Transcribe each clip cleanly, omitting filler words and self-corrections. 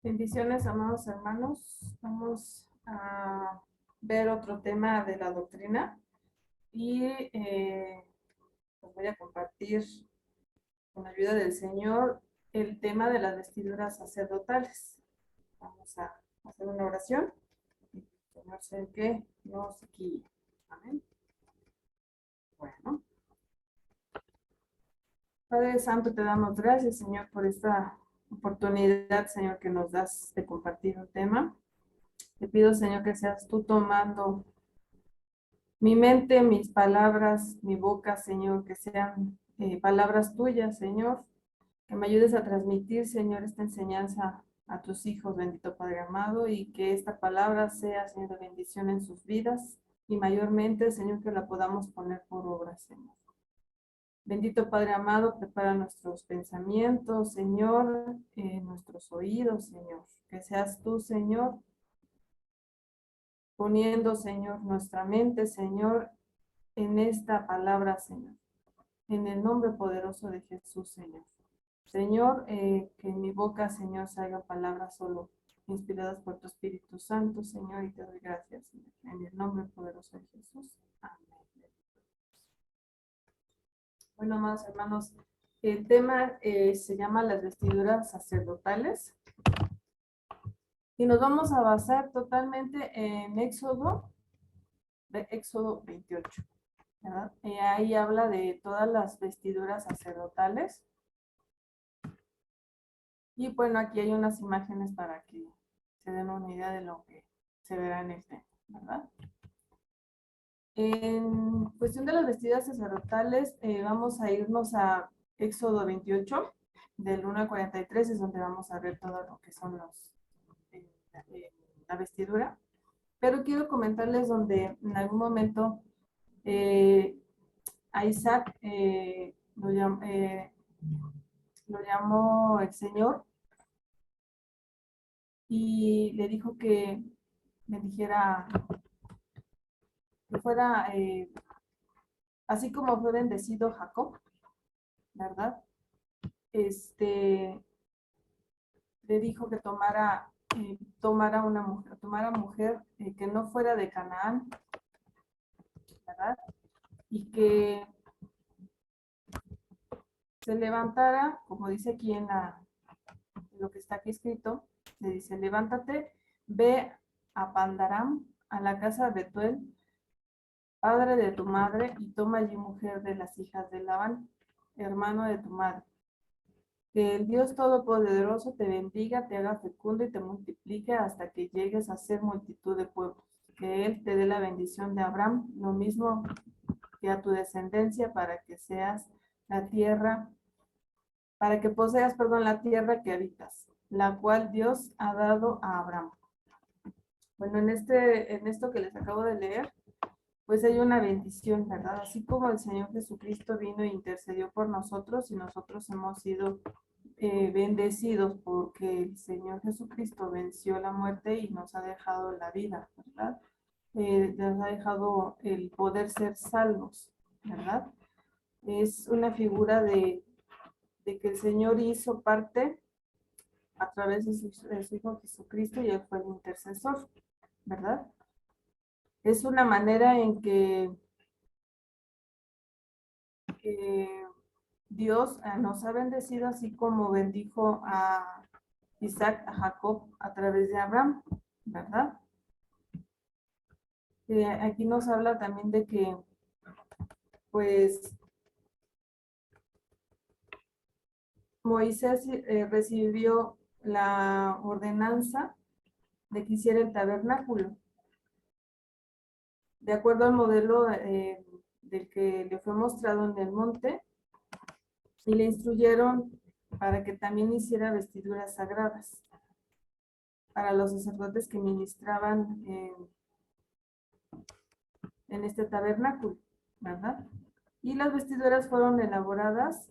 Bendiciones, amados hermanos. Vamos a ver otro tema de la doctrina y os voy a compartir con la ayuda del Señor el tema de las vestiduras sacerdotales. Vamos a hacer una oración y el Señor sé que nos guíe. Amén. Bueno, Padre Santo, te damos gracias, Señor, por esta oportunidad, Señor, que nos das de compartir un tema. Te pido, Señor, que seas tú tomando mi mente, mis palabras, mi boca, Señor, que sean palabras tuyas, Señor, que me ayudes a transmitir, Señor, esta enseñanza a tus hijos, bendito Padre amado, y que esta palabra sea, Señor, de bendición en sus vidas, y mayormente, Señor, que la podamos poner por obra, Señor. Bendito Padre amado, prepara nuestros pensamientos, Señor, nuestros oídos, Señor, que seas tú, Señor, poniendo, Señor, nuestra mente, Señor, en esta palabra, Señor. En el nombre poderoso de Jesús, Señor. Señor, que en mi boca, Señor, salgan palabras solo inspiradas por tu Espíritu Santo, Señor, y te doy gracias, Señor. En el nombre poderoso de Jesús. Amén. Bueno, amados hermanos, el tema se llama las vestiduras sacerdotales. Y nos vamos a basar totalmente en Éxodo 28. ¿Verdad? Ahí habla de todas las vestiduras sacerdotales. Y bueno, aquí hay unas imágenes para que se den una idea de lo que se verá en el tema, ¿verdad? En cuestión de las vestiduras sacerdotales, vamos a irnos a Éxodo 28, del 1 al 43, es donde vamos a ver todo lo que son la vestidura. Pero quiero comentarles donde en algún momento a Isaac lo llamó el Señor y le dijo que me dijera que fuera, así como fue bendecido Jacob, ¿verdad? Le dijo que tomara mujer que no fuera de Canaán, ¿verdad? Y que se levantara, como dice aquí en lo que está aquí escrito, le dice, levántate, ve a Pandaram, a la casa de Betuel, padre de tu madre, y toma allí mujer de las hijas de Labán, hermano de tu madre. Que el Dios Todopoderoso te bendiga, te haga fecundo y te multiplique hasta que llegues a ser multitud de pueblos. Que Él te dé la bendición de Abraham, lo mismo que a tu descendencia, para que seas la tierra, para que poseas, perdón, la tierra que habitas, la cual Dios ha dado a Abraham. Bueno, en esto que les acabo de leer, pues hay una bendición, ¿verdad? Así como el Señor Jesucristo vino e intercedió por nosotros y nosotros hemos sido bendecidos porque el Señor Jesucristo venció la muerte y nos ha dejado la vida, ¿verdad? Nos ha dejado el poder ser salvos, ¿verdad? Es una figura de que el Señor hizo parte a través de su Hijo Jesucristo y Él fue el intercesor, ¿verdad? Es una manera en que Dios nos ha bendecido así como bendijo a Isaac, a Jacob a través de Abraham, ¿verdad? Aquí nos habla también de que, pues, Moisés recibió la ordenanza de que hiciera el tabernáculo, de acuerdo al modelo del que le fue mostrado en el monte, y le instruyeron para que también hiciera vestiduras sagradas para los sacerdotes que ministraban en este tabernáculo, ¿verdad? Y las vestiduras fueron elaboradas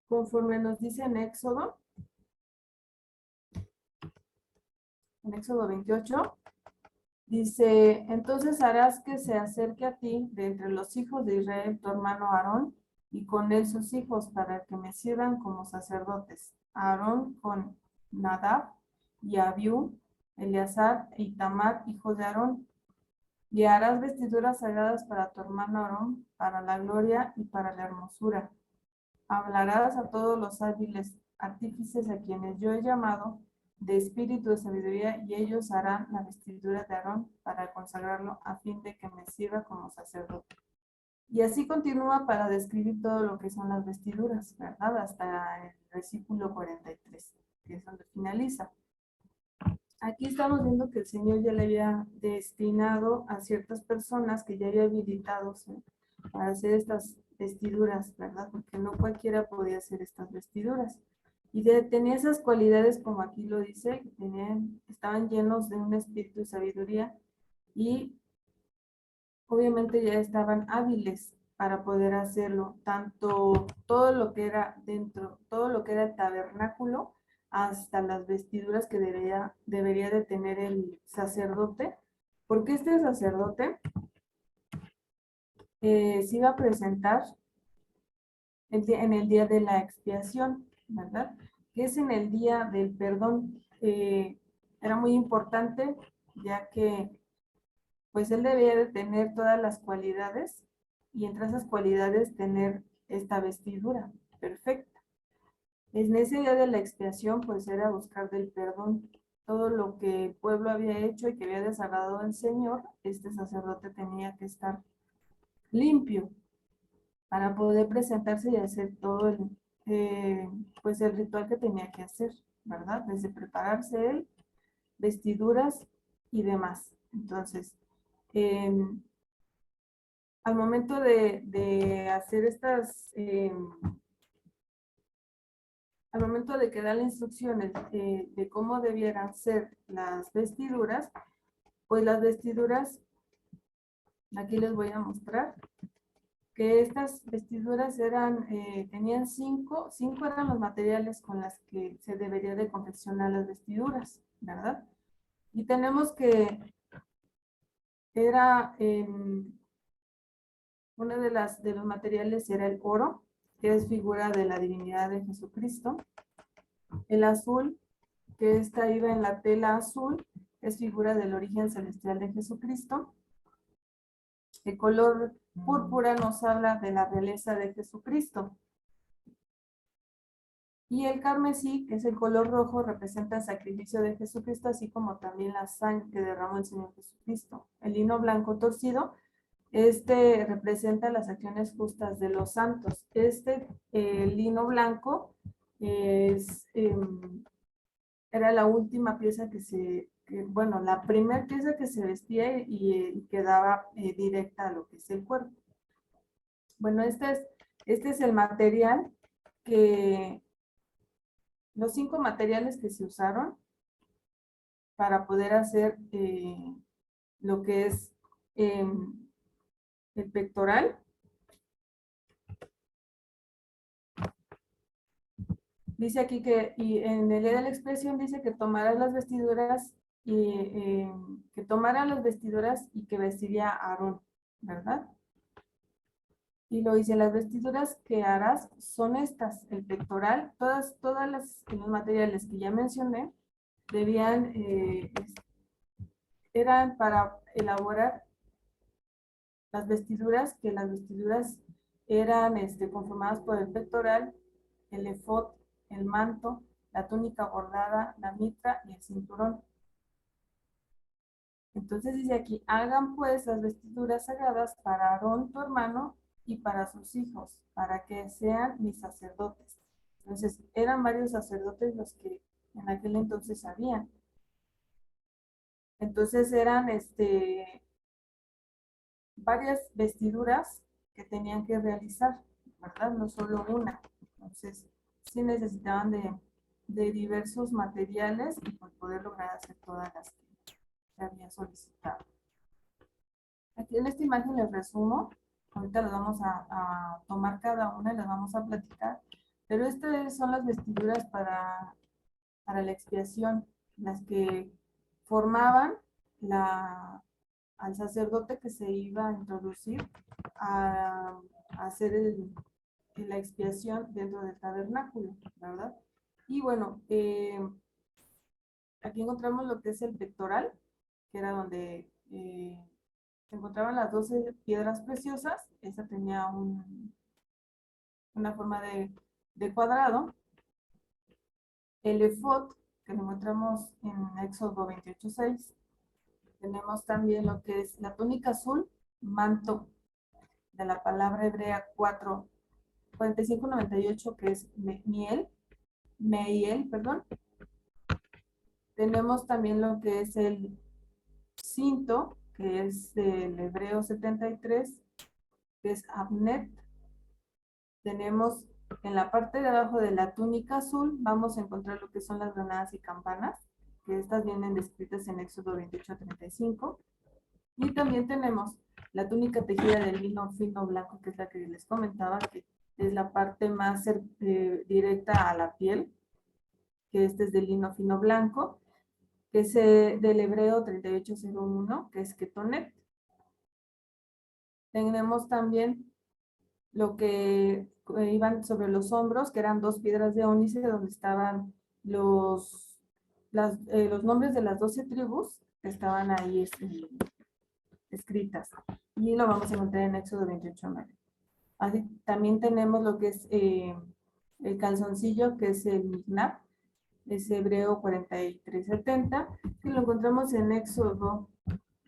conforme nos dice en Éxodo 28, dice, entonces harás que se acerque a ti de entre los hijos de Israel tu hermano Aarón y con él sus hijos para que me sirvan como sacerdotes. Aarón con Nadab y Abiú, Eleazar e Itamar, hijos de Aarón. Y harás vestiduras sagradas para tu hermano Aarón, para la gloria y para la hermosura. Hablarás a todos los hábiles artífices a quienes yo he llamado de espíritu de sabiduría, y ellos harán la vestidura de Aarón para consagrarlo a fin de que me sirva como sacerdote. Y así continúa para describir todo lo que son las vestiduras, ¿verdad? Hasta el versículo 43, que es donde finaliza. Aquí estamos viendo que el Señor ya le había destinado a ciertas personas que ya había habilitado, ¿sí?, para hacer estas vestiduras, ¿verdad? Porque no cualquiera podía hacer estas vestiduras. Y tenía esas cualidades, como aquí lo dice, estaban llenos de un espíritu de sabiduría y obviamente ya estaban hábiles para poder hacerlo, tanto todo lo que era dentro, todo lo que era el tabernáculo, hasta las vestiduras que debería de tener el sacerdote, porque este sacerdote se iba a presentar en el día de la expiación, ¿verdad? Que es en el día del perdón. Era muy importante, ya que pues él debía de tener todas las cualidades, y entre esas cualidades tener esta vestidura perfecta. En ese día de la expiación, pues era buscar del perdón todo lo que el pueblo había hecho y que había desagradado al Señor. Este sacerdote tenía que estar limpio para poder presentarse y hacer todo pues el ritual que tenía que hacer, ¿verdad? Desde prepararse él, vestiduras y demás. Entonces, al momento de hacer al momento de que da las instrucciones de cómo debieran ser las vestiduras, pues las vestiduras, aquí les voy a mostrar, que estas vestiduras tenían cinco eran los materiales con las que se debería de confeccionar las vestiduras, ¿verdad? Y tenemos que era uno de los materiales era el oro, que es figura de la divinidad de Jesucristo. El azul, que esta iba en la tela azul, es figura del origen celestial de Jesucristo. El color púrpura nos habla de la realeza de Jesucristo. Y el carmesí, que es el color rojo, representa el sacrificio de Jesucristo, así como también la sangre que derramó el Señor Jesucristo. El lino blanco torcido, representa las acciones justas de los santos. Lino blanco era la última pieza bueno, la primera pieza que se vestía y quedaba directa a lo que es el cuerpo. Bueno, este es el material los 5 materiales que se usaron para poder hacer lo que es el pectoral. Dice aquí y en el día de la expresión dice que tomarás las vestiduras y que vestiría Aarón, ¿verdad? Y lo dice, las vestiduras que harás son estas: el pectoral, todas los materiales que ya mencioné eran para elaborar las vestiduras, que las vestiduras eran conformadas por el pectoral, el efod, el manto, la túnica bordada, la mitra y el cinturón. Entonces dice aquí, hagan pues las vestiduras sagradas para Aarón tu hermano y para sus hijos, para que sean mis sacerdotes. Entonces eran varios sacerdotes los que en aquel entonces habían. Entonces eran varias vestiduras que tenían que realizar, ¿verdad? No solo una. Entonces, sí necesitaban de diversos materiales y por poder lograr hacer todas las que se habían solicitado. Aquí en esta imagen les resumo. Ahorita las vamos a tomar cada una y las vamos a platicar. Pero estas son las vestiduras para la expiación, las que formaban al sacerdote que se iba a introducir a hacer la expiación dentro del tabernáculo, ¿verdad? Y bueno, aquí encontramos lo que es el pectoral, que era donde se encontraban las 12 piedras preciosas. Esta tenía una forma de cuadrado. El efod, que lo encontramos en Éxodo 28:6. Tenemos también lo que es la túnica azul, manto, de la palabra hebrea 4598, que es meiel, perdón. Tenemos también lo que es el cinto, que es del hebreo 73, que es abnet. Tenemos en la parte de abajo de la túnica azul, vamos a encontrar lo que son las granadas y campanas, que estas vienen descritas en Éxodo 28:35. Y también tenemos la túnica tejida del lino fino blanco, que es la que les comentaba, que es la parte más directa a la piel, que este es del lino fino blanco, que es del hebreo 3801, que es ketonet. Tenemos también lo que iban sobre los hombros, que eran 2 piedras de ónice, donde estaban los nombres de las 12 tribus, que estaban ahí escritas. Y lo vamos a encontrar en Éxodo 28:9. Así, también tenemos lo que es el calzoncillo, que es el mignab, es hebreo 4370, que lo encontramos en Éxodo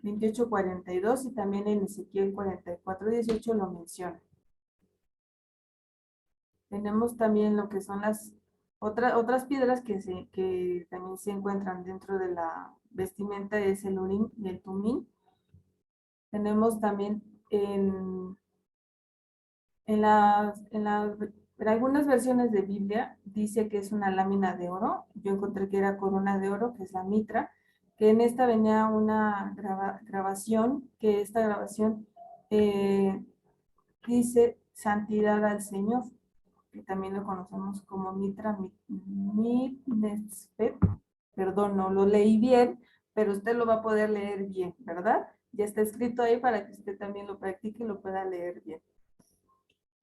28:42 y también en Ezequiel 44:18 lo menciona. Tenemos también lo que son las otras piedras que también se encuentran dentro de la vestimenta, es el urim y el tumim. Tenemos también en algunas versiones de Biblia dice que es una lámina de oro. Yo encontré que era corona de oro, que es la mitra, que en esta venía una grabación, que esta grabación dice santidad al Señor, que también lo conocemos como mitra mitnespet. Perdón, no lo leí bien, pero usted lo va a poder leer bien, ¿verdad? Ya está escrito ahí para que usted también lo practique y lo pueda leer bien.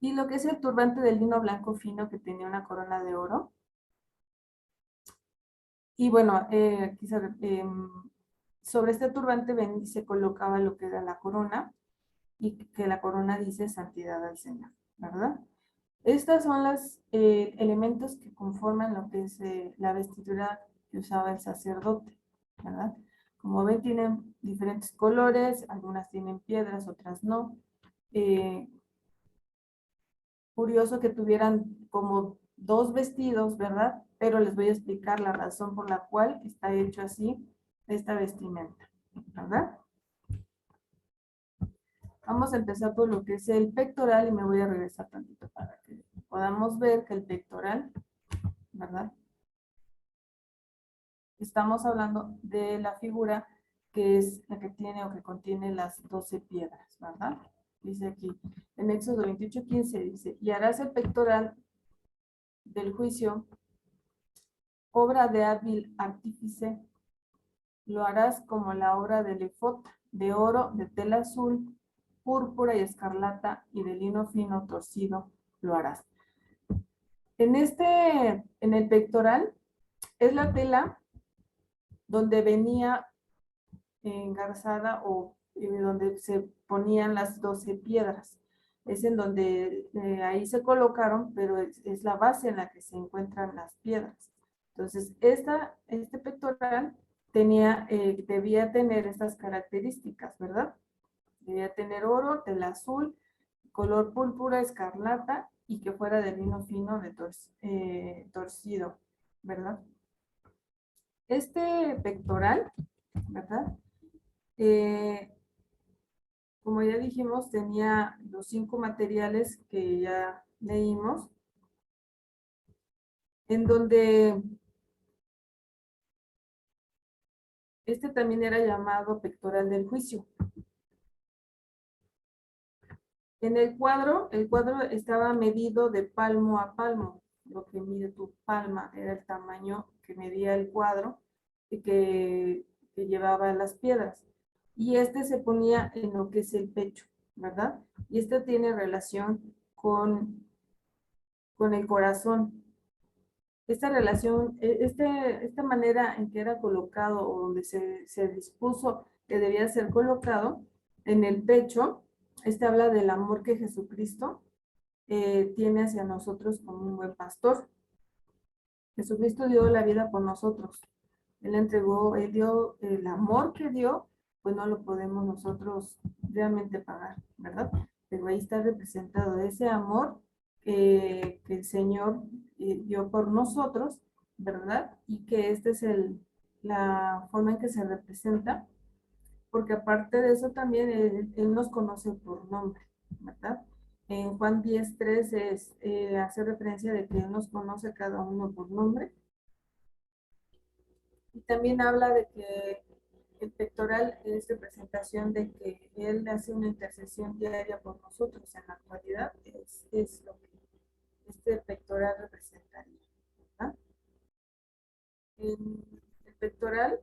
Y lo que es el turbante del lino blanco fino, que tenía una corona de oro. Y bueno, aquí sobre este turbante se colocaba lo que era la corona, y que la corona dice santidad al Señor, ¿verdad? Estas son los elementos que conforman lo que es la vestidura que usaba el sacerdote, ¿verdad? Como ven, tienen diferentes colores, algunas tienen piedras, otras no. Curioso que tuvieran como 2 vestidos, ¿verdad? Pero les voy a explicar la razón por la cual está hecho así esta vestimenta, ¿verdad? Vamos a empezar por lo que es el pectoral y me voy a regresar tantito para que podamos ver que el pectoral, ¿verdad? Estamos hablando de la figura que es la que tiene o que contiene las 12 piedras, ¿verdad? Dice aquí, en Éxodo 28:15 dice, y harás el pectoral del juicio, obra de hábil artífice, lo harás como la obra del efod, de oro, de tela azul, púrpura y escarlata, y de lino fino torcido lo harás. En el pectoral, es la tela donde venía engarzada o donde se ponían las 12 piedras. Es en donde ahí se colocaron, pero es la base en la que se encuentran las piedras. Entonces, este pectoral debía tener estas características, ¿verdad? Debía tener oro, tela azul, color púrpura, escarlata y que fuera de lino fino torcido, ¿verdad? Este pectoral, ¿verdad? Eh, como ya dijimos, tenía los 5 materiales que ya leímos, en donde este también era llamado pectoral del juicio. En el cuadro estaba medido de palmo a palmo, lo que mide tu palma era el tamaño que medía el cuadro y que llevaba las piedras. Y este se ponía en lo que es el pecho, ¿verdad? Y este tiene relación con el corazón. esta relación, esta manera en que era colocado o donde se dispuso que debía ser colocado en el pecho, este habla del amor que Jesucristo tiene hacia nosotros como un buen pastor. Jesucristo dio la vida por nosotros. Él entregó, Él dio el amor que dio, pues no lo podemos nosotros realmente pagar, ¿verdad? Pero ahí está representado ese amor que el Señor dio por nosotros, ¿verdad? Y que esta es la forma en que se representa, porque aparte de eso también Él nos conoce por nombre, ¿verdad? En Juan 10:3 hace referencia de que Él nos conoce cada uno por nombre. Y también habla de que el pectoral es representación de que Él hace una intercesión diaria por nosotros. En la actualidad es lo que este pectoral representaría, ¿verdad? El pectoral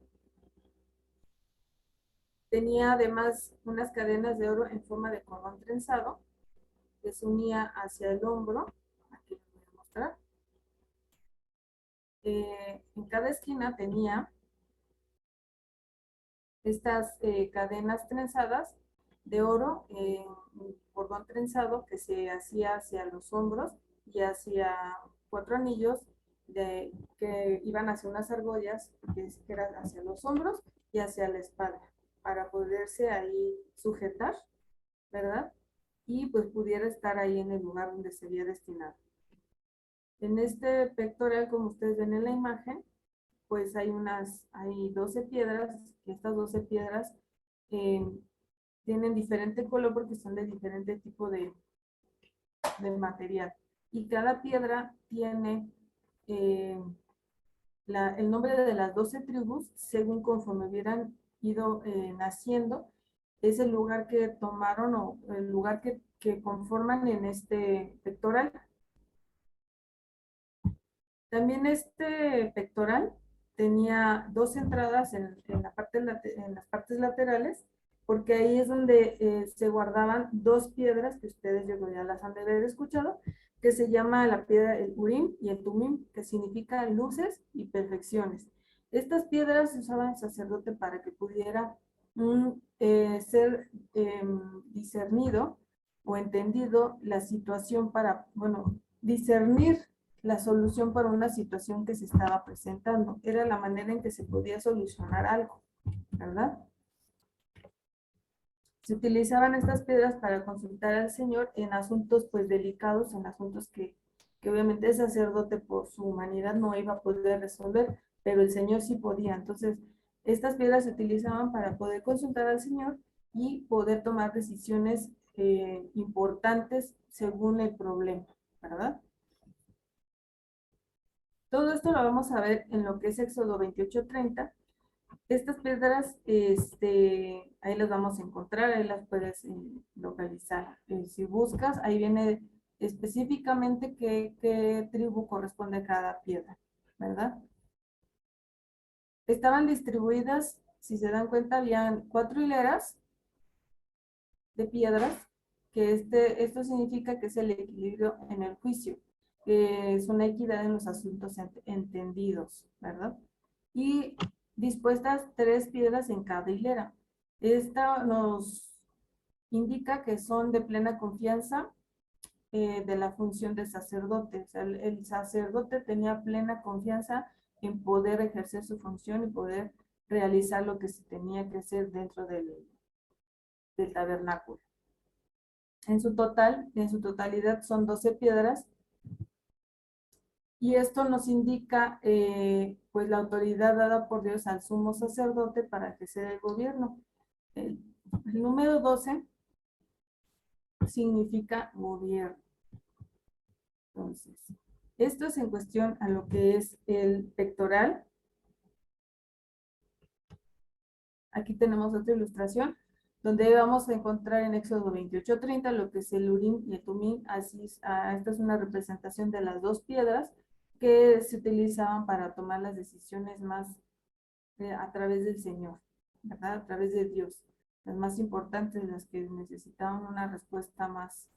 tenía además unas cadenas de oro en forma de cordón trenzado que se unía hacia el hombro. Aquí les voy a mostrar. En cada esquina tenía estas cadenas trenzadas de oro, cordón trenzado que se hacía hacia los hombros y hacia 4 anillos que iban hacia unas argollas que eran hacia los hombros y hacia la espalda para poderse ahí sujetar, ¿verdad? Y pues pudiera estar ahí en el lugar donde se había destinado. En este pectoral, como ustedes ven en la imagen, pues hay 12 piedras, que estas 12 piedras eh, tienen diferente color porque son de diferente tipo de material. Y cada piedra tiene eh, el nombre de las 12 tribus, según conforme hubieran ido naciendo, es el lugar que tomaron o el lugar que conforman en este pectoral. También este pectoral tenía dos entradas en las partes laterales, porque ahí es donde se guardaban dos piedras que ustedes yo creo ya las han de haber escuchado, que se llama la piedra el Urim y el Tumim, que significa luces y perfecciones. Estas piedras se usaban el sacerdote para que pudiera ser discernido o entendido la situación para, bueno, discernir la solución para una situación que se estaba presentando. Era la manera en que se podía solucionar algo, ¿verdad? Se utilizaban estas piedras para consultar al Señor en asuntos pues delicados, en asuntos que obviamente el sacerdote por su humanidad no iba a poder resolver, pero el Señor sí podía. Entonces, estas piedras se utilizaban para poder consultar al Señor y poder tomar decisiones importantes según el problema, ¿verdad? Todo esto lo vamos a ver en lo que es Éxodo 28:30. Estas piedras, ahí las vamos a encontrar, ahí las puedes localizar. Si buscas, ahí viene específicamente qué tribu corresponde a cada piedra, ¿verdad? Estaban distribuidas, si se dan cuenta, habían 4 hileras de piedras, que esto significa que es el equilibrio en el juicio, que es una equidad en los asuntos entendidos, ¿verdad? Y dispuestas 3 piedras en cada hilera. Esta nos indica que son de plena confianza de la función del sacerdote. O sea, el sacerdote tenía plena confianza en poder ejercer su función y poder realizar lo que se tenía que hacer dentro del tabernáculo. En su totalidad son 12 piedras y esto nos indica pues la autoridad dada por Dios al sumo sacerdote para ejercer el gobierno. El número 12 significa gobierno. Entonces, esto es en cuestión a lo que es el pectoral. Aquí tenemos otra ilustración donde vamos a encontrar en Éxodo 28:30 lo que es el Urim y el Tumim. Esta es una representación de las dos piedras que se utilizaban para tomar las decisiones más a través del Señor, ¿verdad? A través de Dios. Las más importantes, las que necesitaban una respuesta más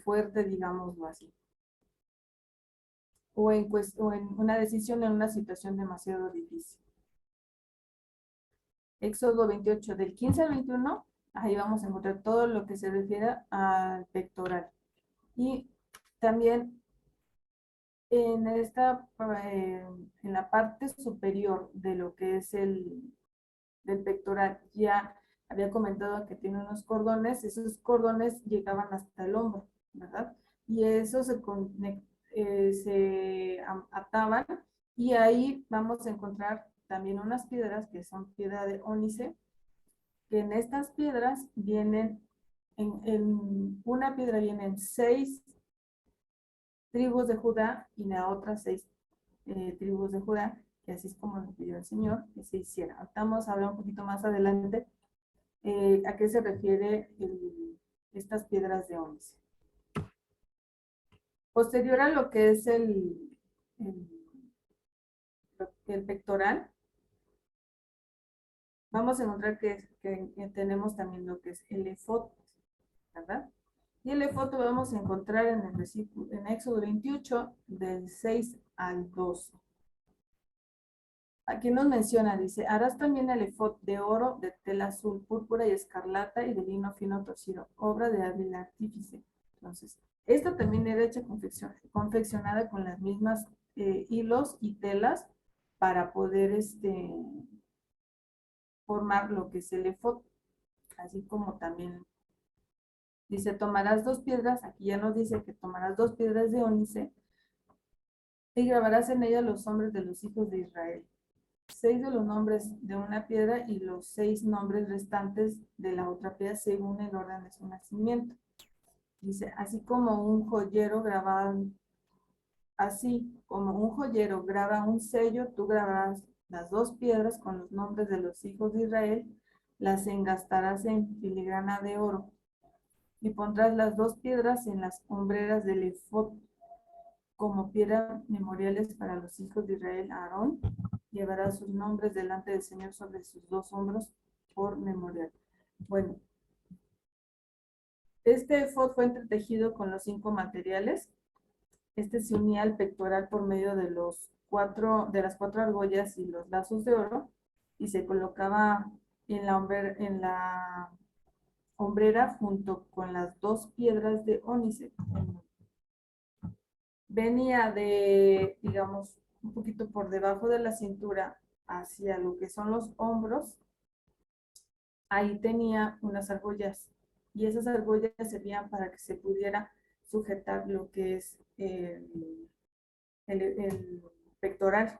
fuerte, digámoslo así. o en una decisión en una situación demasiado difícil. Éxodo 28, del 15 al 21, ahí vamos a encontrar todo lo que se refiere al pectoral. Y también en en la parte superior de lo que es del pectoral, ya había comentado que tiene unos cordones, esos cordones llegaban hasta el hombro, ¿verdad? Y eso se ataban, y ahí vamos a encontrar también unas piedras que son piedra de ónice, que en estas piedras vienen, en una piedra vienen 6 tribus de Judá y en la otra 6 tribus de Judá, que así es como lo pidió el Señor que se hiciera. Vamos a hablar un poquito más adelante a qué se refiere estas piedras de ónice. Posterior a lo que es el, el pectoral, vamos a encontrar que tenemos también lo que es el efod, ¿verdad? Y el efod lo vamos a encontrar en el versículo, en Éxodo 28, del 6 al 12. Aquí nos menciona, dice, harás también el efod de oro, de tela azul, púrpura y escarlata y de lino fino torcido, obra de hábil artífice. Entonces, esta también era hecha confeccionada con las mismas hilos y telas para poder formar lo que es el efod, así como también dice, tomarás 2 piedras, aquí ya nos dice que tomarás 2 piedras de ónice y grabarás en ellas los nombres de los hijos de Israel. 6 de los nombres de una piedra y los 6 nombres restantes de la otra piedra según el orden de su nacimiento. Dice, así como un joyero graba un sello, tú grabarás las 2 piedras con los nombres de los hijos de Israel, las engastarás en filigrana de oro y pondrás las 2 piedras en las hombreras del efod como piedras memoriales para los hijos de Israel. Aarón llevará sus nombres delante del Señor sobre sus 2 hombros por memorial. Bueno, este efod fue entretejido con los 5 materiales. Este se unía al pectoral por medio de de las 4 argollas y los lazos de oro, y se colocaba en la hombrera junto con las 2 piedras de ónice. Venía digamos, un poquito por debajo de la cintura hacia lo que son los hombros. Ahí tenía unas argollas, y esas argollas servían para que se pudiera sujetar lo que es el pectoral.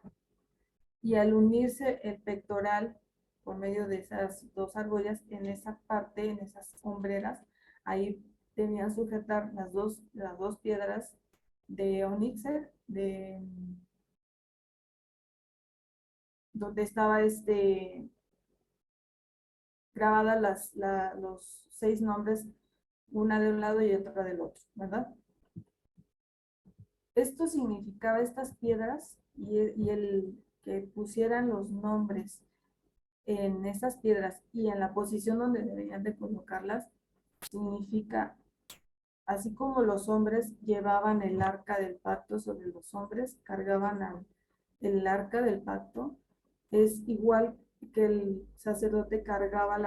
Y al unirse el pectoral por medio de esas 2 argollas, en esa parte, en esas hombreras, ahí tenían sujetar las dos piedras de ónice, donde estaba grabadas los 6 nombres, una de un lado y otra del otro, ¿verdad? Esto significaba, estas piedras y el que pusieran los nombres en estas piedras y en la posición donde deberían de colocarlas, significa, así como los hombres llevaban el arca del pacto sobre los hombres, cargaban el arca del pacto, es igual que el sacerdote cargaba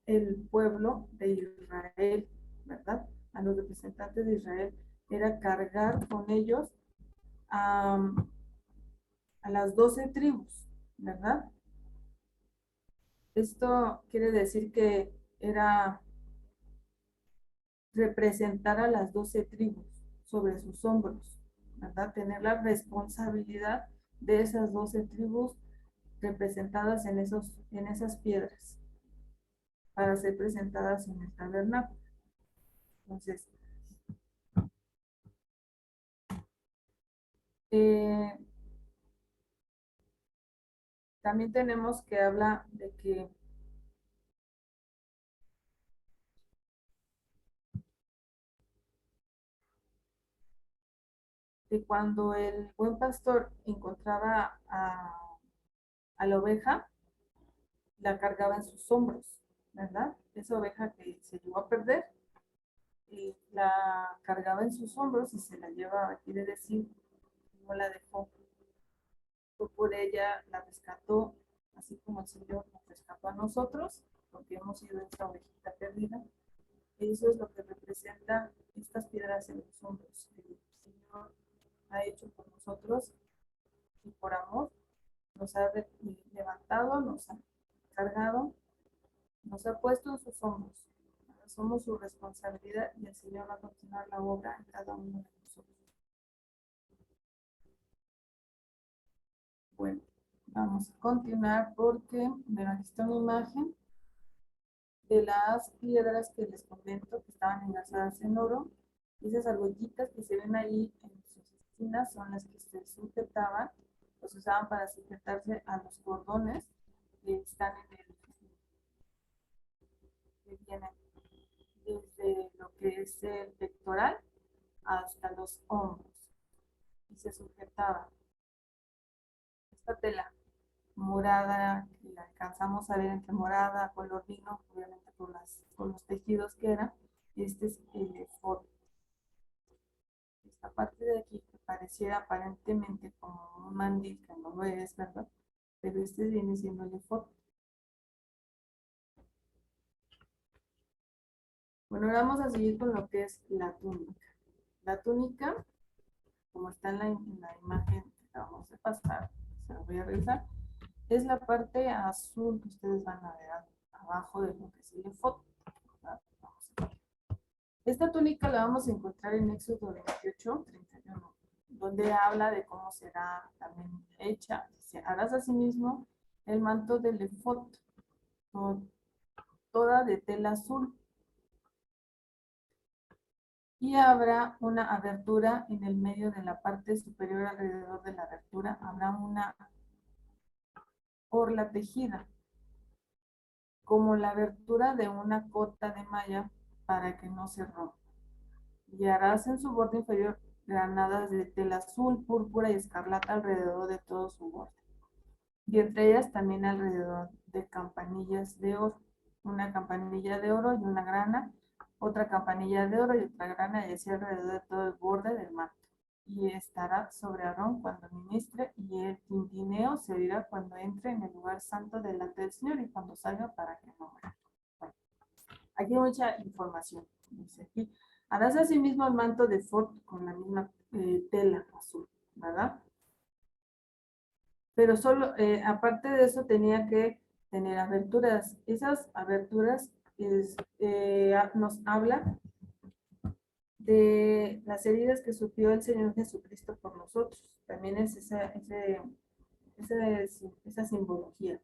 el pueblo de Israel, ¿verdad? A los representantes de Israel, era cargar con ellos a, a las 12 tribus, ¿verdad? Esto quiere decir que era representar a las 12 tribus sobre sus hombros, ¿verdad? Tener la responsabilidad de esas 12 tribus representadas en esas piedras para ser presentadas en el tabernáculo. Entonces, eh, también tenemos que hablar de cuando el buen pastor encontraba a la oveja, la cargaba en sus hombros, ¿verdad? Esa oveja que se llegó a perder, la cargaba en sus hombros y se la llevaba. Quiere decir, no la dejó. Fue por ella, la rescató, así como el Señor nos rescató a nosotros, porque hemos sido esta ovejita perdida. Eso es lo que representa estas piedras en los hombros que el Señor ha hecho por nosotros y por amor nos ha levantado, nos ha cargado, nos ha puesto en sus hombros. Ahora somos su responsabilidad y el Señor va a continuar la obra en cada uno de nosotros. Bueno, vamos a continuar porque, bueno, aquí está una imagen de las piedras que les comento que estaban enlazadas en oro. Esas argollitas que se ven ahí en sus esquinas son las que se sujetaban, los usaban para sujetarse a los cordones que están en el, que vienen desde lo que es el pectoral hasta los hombros y se sujetaba. Esta tela morada, que la alcanzamos a ver entre morada, color vino, obviamente por los tejidos que eran, este es el efod. Esta parte de aquí que pareciera aparentemente como un mandil, que no lo es, ¿verdad? Pero este viene siendo el efod. Bueno, ahora vamos a seguir con lo que es la túnica. La túnica, como está en la imagen que acabamos de pasar, se la voy a revisar, es la parte azul que ustedes van a ver abajo de lo que es el efod. Esta túnica la vamos a encontrar en Éxodo 28, 31, donde habla de cómo será también hecha. Dice, harás asimismo el manto del efod, toda de tela azul, y habrá una abertura en el medio de la parte superior. Alrededor de la abertura habrá una orla tejida, como la abertura de una cota de malla, para que no se rompa. Y harás en su borde inferior granadas de tela azul, púrpura y escarlata alrededor de todo su borde. Y entre ellas también alrededor de campanillas de oro. Una campanilla de oro y una grana, otra campanilla de oro y otra grana, y así alrededor de todo el borde del manto. Y estará sobre Aarón cuando ministre, y el tintineo se oirá cuando entre en el lugar santo delante del Señor y cuando salga, para que no muera. Bueno, aquí hay mucha información. Dice aquí, harás asimismo el manto de efod con la misma tela azul, ¿verdad? Pero solo, aparte de eso, tenía que tener aberturas. Esas aberturas nos habla de las heridas que sufrió el Señor Jesucristo por nosotros. También es esa simbología.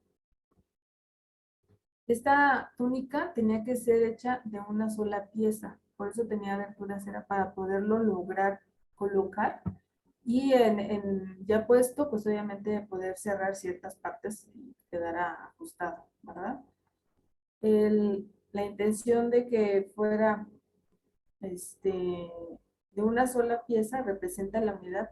Esta túnica tenía que ser hecha de una sola pieza, por eso tenía aberturas, era para poderlo lograr colocar y ya puesto, pues obviamente poder cerrar ciertas partes y quedará ajustado, ¿verdad? La intención de que fuera de una sola pieza representa la unidad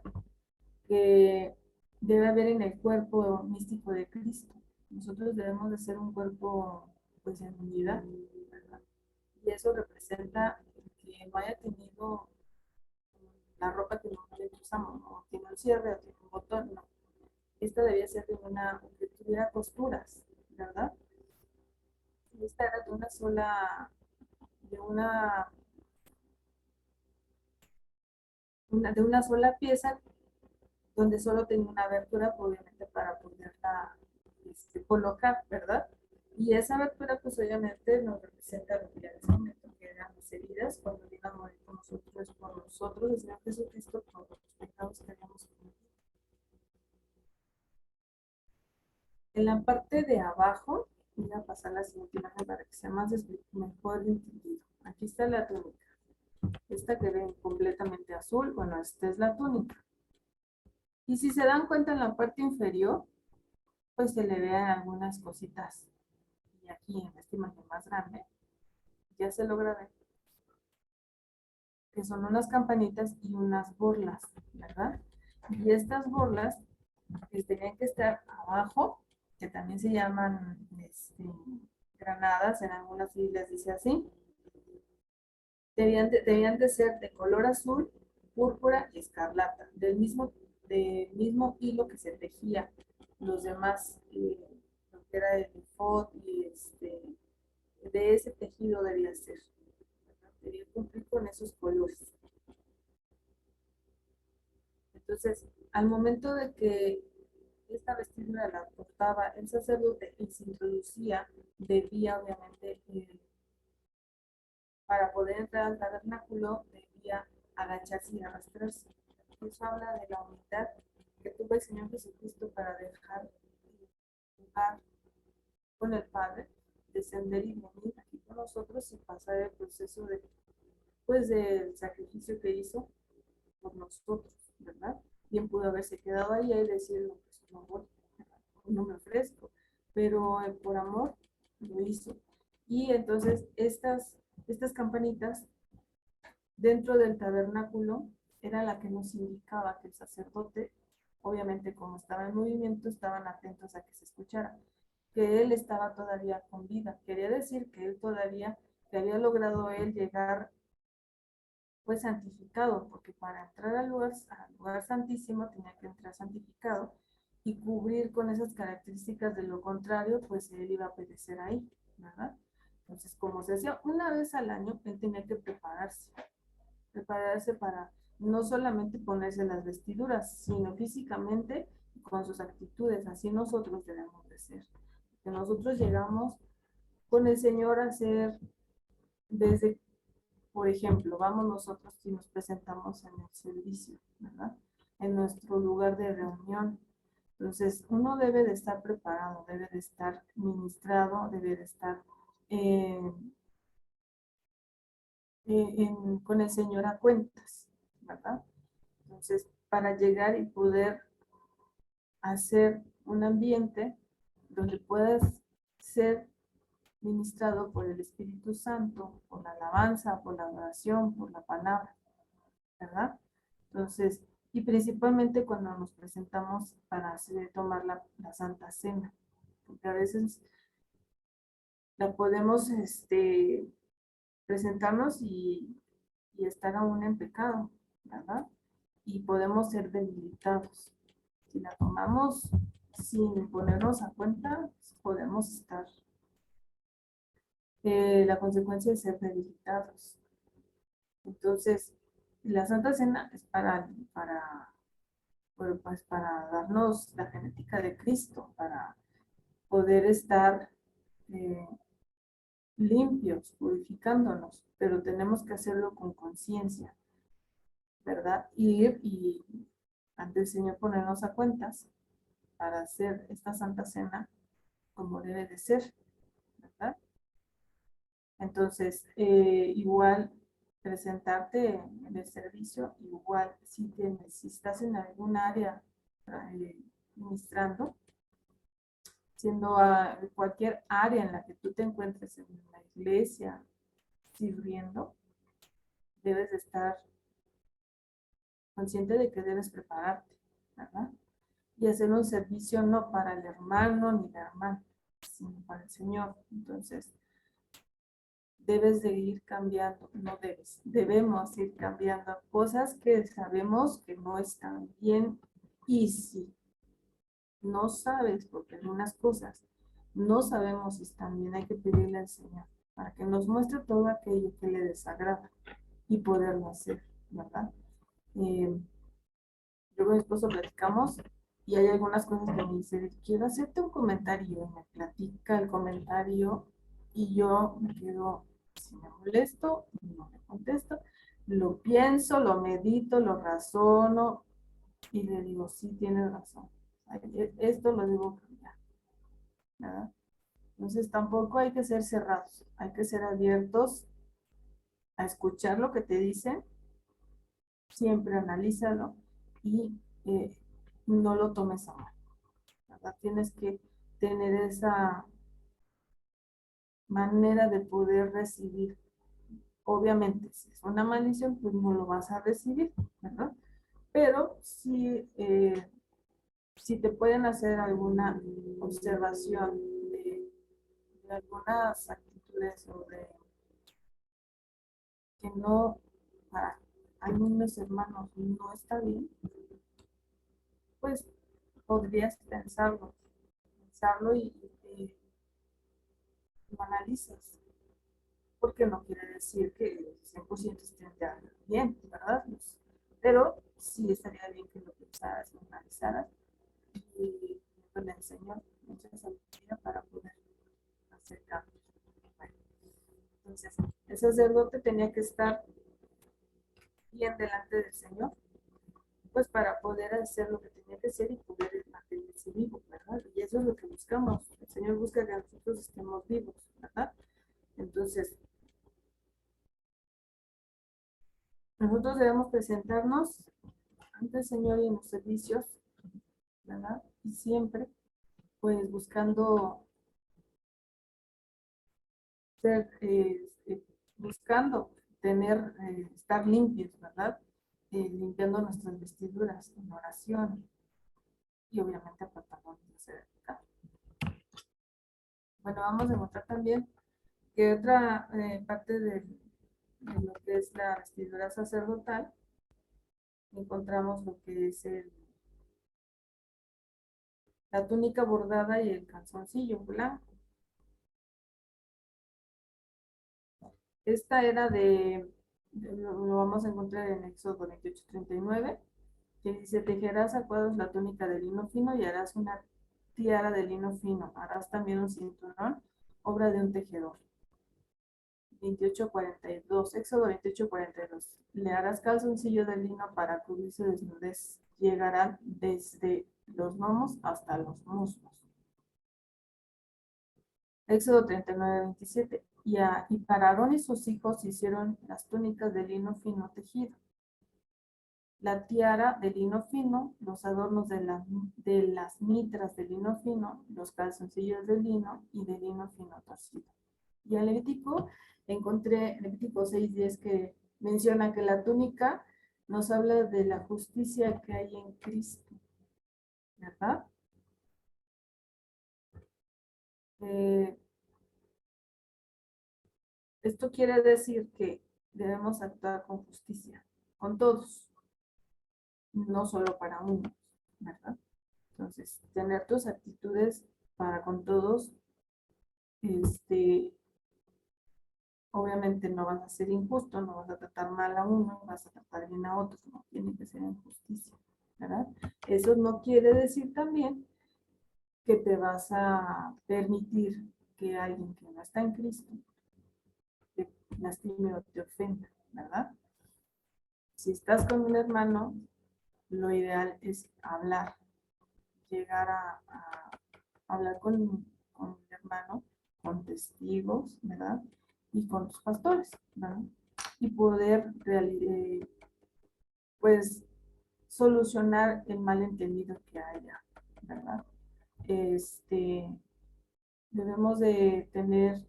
que debe haber en el cuerpo místico de Cristo. Nosotros debemos de ser un cuerpo pues en unidad, ¿verdad? Y eso representa que no haya tenido la ropa que normalmente usamos, no tiene un cierre o tiene un botón, no. Esta debía ser que tuviera costuras, ¿verdad? Y esta era de una sola, de de una sola pieza, donde solo tenía una abertura, obviamente, para poderla colocar, ¿verdad? Y esa abertura, pues obviamente nos representa lo que ya les comento, que eran las heridas cuando vino a morir por nosotros, el Señor Jesucristo, por los pecados que habíamos cometido. En la parte de abajo, voy a pasar la siguiente imagen para que sea mejor entendido. Aquí está la túnica. Esta que ven completamente azul, bueno, esta es la túnica. Y si se dan cuenta en la parte inferior, pues se le vean algunas cositas. Y aquí en esta imagen más grande, ya se logra ver que son unas campanitas y unas borlas, ¿verdad? Y estas borlas tenían que estar abajo, que también se llaman granadas, en algunas islas dice así, debían de ser de color azul, púrpura y escarlata, del mismo hilo que se tejía los demás, lo que era el efod y de ese tejido debía ser. Debía cumplir con esos colores. Entonces, al momento de que esta vestidura la portaba el sacerdote y se introducía, debía obviamente, para poder entrar al tabernáculo, debía agacharse y arrastrarse. Eso habla de la humildad que tuvo el Señor Jesucristo para dejar lugar con el Padre, descender y venir aquí con nosotros y pasar el proceso de, pues, del sacrificio que hizo por nosotros, ¿verdad? Bien pudo haberse quedado ahí y decir, no, pues no voy, no me ofrezco, pero por amor lo hizo. Y entonces estas campanitas dentro del tabernáculo era la que nos indicaba que el sacerdote, obviamente como estaba en movimiento, estaban atentos a que se escuchara, que él estaba todavía con vida. Quería decir que él todavía, que había logrado él llegar pues santificado, porque para entrar al lugar santísimo tenía que entrar santificado y cubrir con esas características, de lo contrario, pues él iba a perecer ahí, ¿verdad? Entonces, como se hacía una vez al año, él tenía que prepararse para no solamente ponerse las vestiduras, sino físicamente con sus actitudes. Así nosotros debemos de ser. Que nosotros llegamos con el Señor a ser desde, por ejemplo, vamos nosotros y nos presentamos en el servicio, ¿verdad? En nuestro lugar de reunión. Entonces, uno debe de estar preparado, debe de estar ministrado, debe de estar eh, con el Señor a cuentas, ¿verdad? Entonces, para llegar y poder hacer un ambiente donde puedas ser ministrado por el Espíritu Santo, por la alabanza, por la adoración, por la palabra, ¿verdad? Entonces, y principalmente cuando nos presentamos para tomar la Santa Cena, porque a veces la podemos presentarnos y estar aún en pecado, ¿verdad? Y podemos ser debilitados. Si la tomamos sin ponernos a cuenta, podemos estar, la consecuencia de ser debilitados. Entonces, la Santa Cena es pues, para darnos la genética de Cristo, para poder estar eh, limpios, purificándonos, pero tenemos que hacerlo con conciencia, ¿verdad? Ir y ante el Señor ponernos a cuentas para hacer esta Santa Cena como debe de ser, ¿verdad? Entonces, igual presentarte en el servicio, igual si estás en algún área ministrando, siendo cualquier área en la que tú te encuentres en la iglesia sirviendo, debes de estar consciente de que debes prepararte, ¿verdad? Y hacer un servicio no para el hermano ni la hermana, sino para el Señor. Entonces, debes de ir cambiando, no debes, debemos ir cambiando cosas que sabemos que no están bien. Y si no sabes, porque algunas cosas no sabemos si están bien, hay que pedirle al Señor para que nos muestre todo aquello que le desagrada y poderlo hacer, ¿verdad? Eh, yo con mi esposo platicamos y hay algunas cosas que me dice, quiero hacerte un comentario, y me platica el comentario y yo me quedo, si me molesto, no me contesto, lo pienso, lo medito, lo razono y le digo, sí, tienes razón, esto lo debo cambiar, ¿verdad? Entonces tampoco hay que ser cerrados, hay que ser abiertos a escuchar lo que te dicen, siempre analízalo y no lo tomes a mal, ¿verdad? Tienes que tener esa manera de poder recibir. Obviamente, si es una maldición, pues no lo vas a recibir, ¿verdad? Pero si te pueden hacer alguna observación de algunas actitudes o que no, para algunos hermanos no está bien, pues podrías pensarlo y lo analizas, porque no quiere decir que 100% estén ya bien, ¿verdad? Pues, pero sí estaría bien que lo pensaras y analizaras y pues, le enseñó mucha sabiduría para poder hacer cambios. Bueno, entonces, el sacerdote tenía que estar bien delante del Señor, pues para poder hacer lo que tenía que hacer y poder mantenerse vivo, ¿verdad? Y eso es lo que buscamos. El Señor busca que nosotros estemos vivos, ¿verdad? Entonces, nosotros debemos presentarnos ante el Señor y en los servicios, ¿verdad? Y siempre, pues, ser, buscando estar limpios, ¿verdad? Limpiando nuestras vestiduras en oración y obviamente apartándonos de hacer el pecado. Bueno, vamos a encontrar también que otra parte de lo que es la vestidura sacerdotal, encontramos lo que es la túnica bordada y el calzoncillo blanco. Esta era lo vamos a encontrar en Éxodo 28:39, que dice, tejerás a cuadros la túnica de lino fino y harás una tiara de lino fino, harás también un cinturón, obra de un tejedor. 28:42, Éxodo 28:42. Le harás calzoncillo de lino para cubrirse desnudez. Llegará desde los lomos hasta los muslos. Éxodo 39:27. Y para Aarón y sus hijos hicieron las túnicas de lino fino tejido, la tiara de lino fino, los adornos de las mitras de lino fino, los calzoncillos de lino y de lino fino torcido. Y en Levítico 6:10 que menciona que la túnica nos habla de la justicia que hay en Cristo, ¿verdad? Eh, Esto quiere decir que debemos actuar con justicia, con todos, no solo para unos, ¿verdad? Entonces, tener tus actitudes para con todos, este, obviamente no vas a ser injusto, no vas a tratar mal a uno, vas a tratar bien a otros, no tiene que ser en justicia, ¿verdad? Eso no quiere decir también que te vas a permitir que alguien que no está en Cristo te lastime o te ofenda, ¿verdad? Si estás con un hermano, lo ideal es hablar, llegar a hablar con el hermano, con testigos, ¿verdad? Y con tus pastores, ¿verdad? Y poder pues solucionar el malentendido que haya, ¿verdad? Este, debemos de tener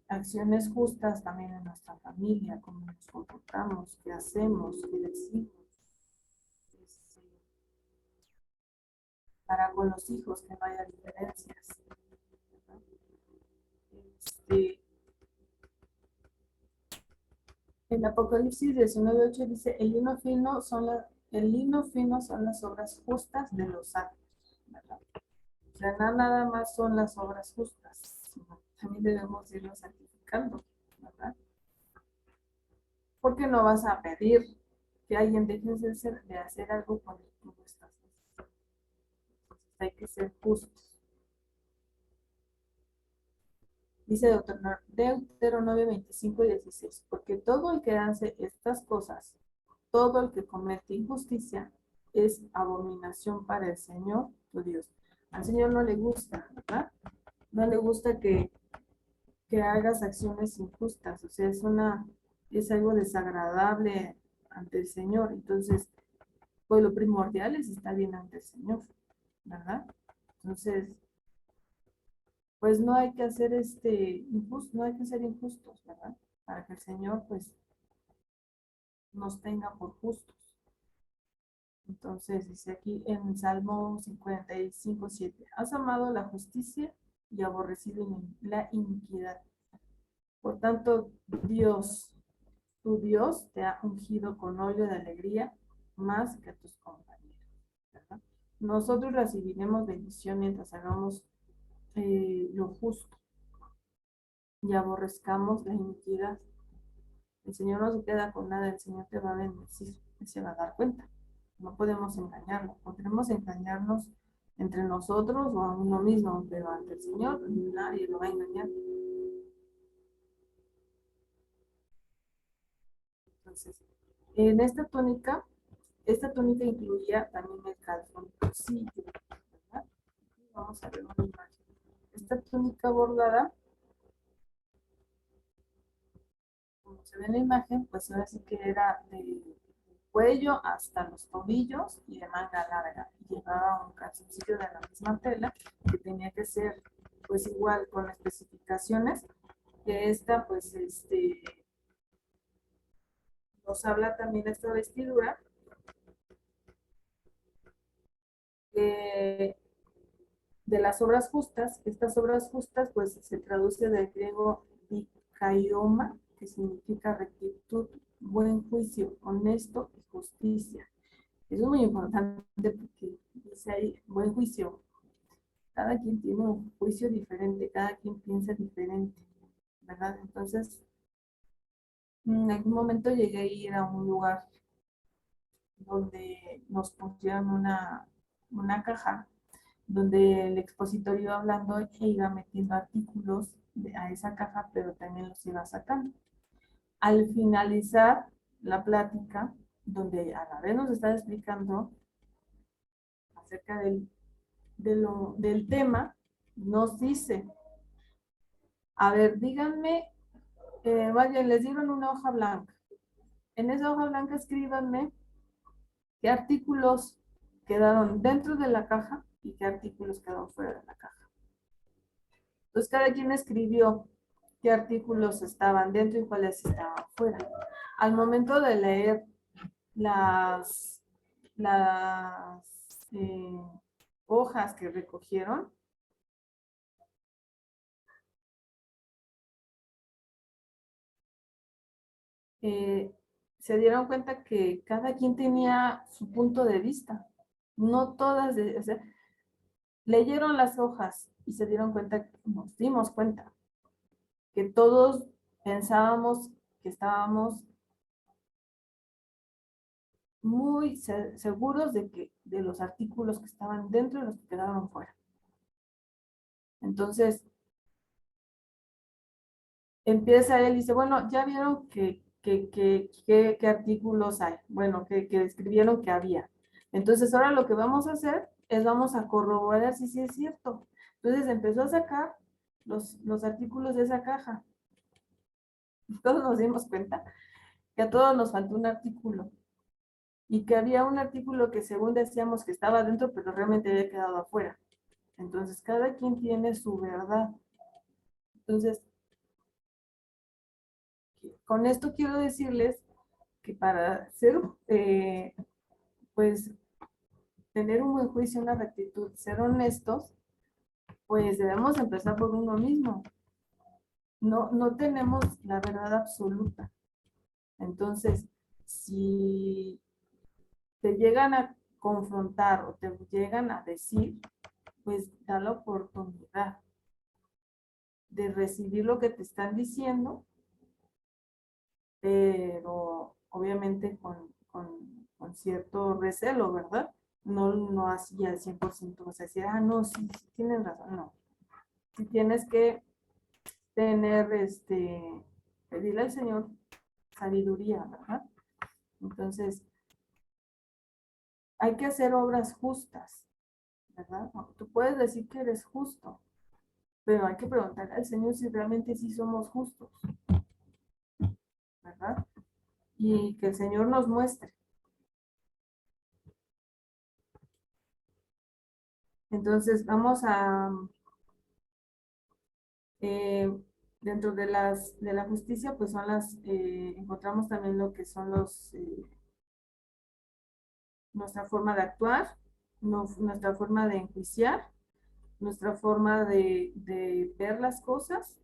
acciones justas también en nuestra familia, cómo nos comportamos, qué hacemos, qué decimos, este, para con los hijos, que no haya diferencias, ¿verdad? Este, en Apocalipsis 19:8 dice, el lino fino son las obras justas de los santos, ¿verdad? O sea, nada más son las obras justas, sino también debemos irnos santificando, ¿verdad? Porque no vas a pedir que alguien deje de hacer algo cuando tú no estás haciendo. Entonces hay que ser justos. Dice Deuteronomio 25:16, porque todo el que hace estas cosas, todo el que comete injusticia, es abominación para el Señor, tu Dios. Al Señor no le gusta, ¿verdad? No le gusta que hagas acciones injustas, o sea, es algo desagradable ante el Señor. Entonces, pues lo primordial es estar bien ante el Señor, ¿verdad? Entonces, pues no hay que hacer no hay que ser injustos, ¿verdad? Para que el Señor pues nos tenga por justos. Entonces dice aquí en Salmo 55:7, has amado la justicia y aborrecido la iniquidad. Por tanto, Dios tu Dios te ha ungido con óleo de alegría más que a tus compañeros, ¿verdad? Nosotros recibiremos bendición mientras hagamos lo justo y aborrezcamos la iniquidad. El Señor no se queda con nada, el Señor te va a bendecir, y se va a dar cuenta. No podemos engañarlo, podremos engañarnos entre nosotros o a uno mismo, pero ante el Señor nadie lo va a engañar. Entonces, en esta túnica incluía también el calzoncillo, ¿verdad? Vamos a ver una imagen. Esta túnica bordada, como se ve en la imagen, pues ahora sí que era de cuello hasta los tobillos y de manga larga. Llevaba un calzoncillo de la misma tela que tenía que ser pues igual con especificaciones que esta pues nos habla también esta vestidura de las obras justas. Estas obras justas pues se traduce del griego dikaioma, que significa rectitud, buen juicio, honesto y justicia. Eso es muy importante porque dice ahí buen juicio. Cada quien tiene un juicio diferente, cada quien piensa diferente, ¿verdad? Entonces, en algún momento llegué a ir a un lugar donde nos pusieron una caja, donde el expositor iba hablando e iba metiendo artículos a esa caja, pero también los iba sacando. Al finalizar la plática, donde a la vez nos está explicando acerca del tema, nos dice, a ver, díganme, vaya, les dieron una hoja blanca. En esa hoja blanca escríbanme qué artículos quedaron dentro de la caja y qué artículos quedaron fuera de la caja. Entonces cada quien escribió qué artículos estaban dentro y cuáles estaban fuera. Al momento de leer las hojas que recogieron, eh, se dieron cuenta que cada quien tenía su punto de vista. No todas, o sea, leyeron las hojas y se dieron cuenta, nos dimos cuenta, que todos pensábamos que estábamos muy seguros de que de los artículos que estaban dentro y los que quedaron fuera. Entonces, empieza él y dice, bueno, ya vieron qué artículos hay, bueno, que escribieron que había. Entonces, ahora lo que vamos a hacer es vamos a corroborar si sí es cierto. Entonces, empezó a sacar los artículos de esa caja. Todos nos dimos cuenta que a todos nos faltó un artículo y que había un artículo que según decíamos que estaba dentro, pero realmente había quedado afuera. Entonces, cada quien tiene su verdad. Entonces, con esto quiero decirles que para ser, pues, tener un buen juicio, una rectitud, ser honestos, pues debemos empezar por uno mismo. No tenemos la verdad absoluta. Entonces, si te llegan a confrontar o te llegan a decir, pues da la oportunidad de recibir lo que te están diciendo, pero obviamente con cierto recelo, ¿verdad? No así al 100%, o sea, decir, no, sí, sí tienen razón, no. Si tienes que tener, pedirle al Señor sabiduría, ¿verdad? Entonces, hay que hacer obras justas, ¿verdad? Tú puedes decir que eres justo, pero hay que preguntarle al Señor si realmente sí somos justos, ¿verdad? Y que el Señor nos muestre. Entonces, vamos a, eh, dentro de la justicia, pues son encontramos también lo que son nuestra forma de actuar, nuestra forma de enjuiciar, nuestra forma de ver las cosas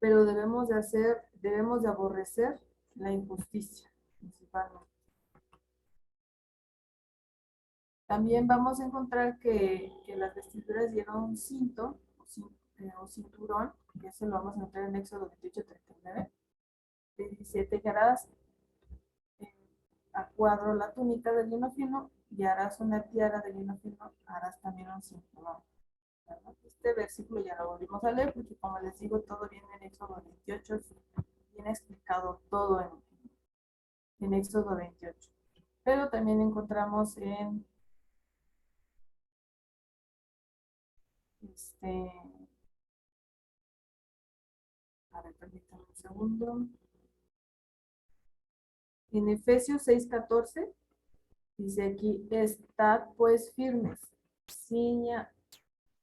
pero debemos de aborrecer la injusticia, principalmente. También vamos a encontrar que las vestiduras llevan un cinto o cinturón, que eso lo vamos a encontrar en Éxodo 28:39, de 17 grados a cuadro la túnica de lino fino y harás una tiara de lino fino, harás también un cinturón. Este versículo ya lo volvimos a leer porque, como les digo, todo viene en Éxodo 28, viene explicado todo en Éxodo 28. Pero también encontramos este, a ver, permítanme un segundo. En Efesios 6:14 dice aquí, estad pues firmes,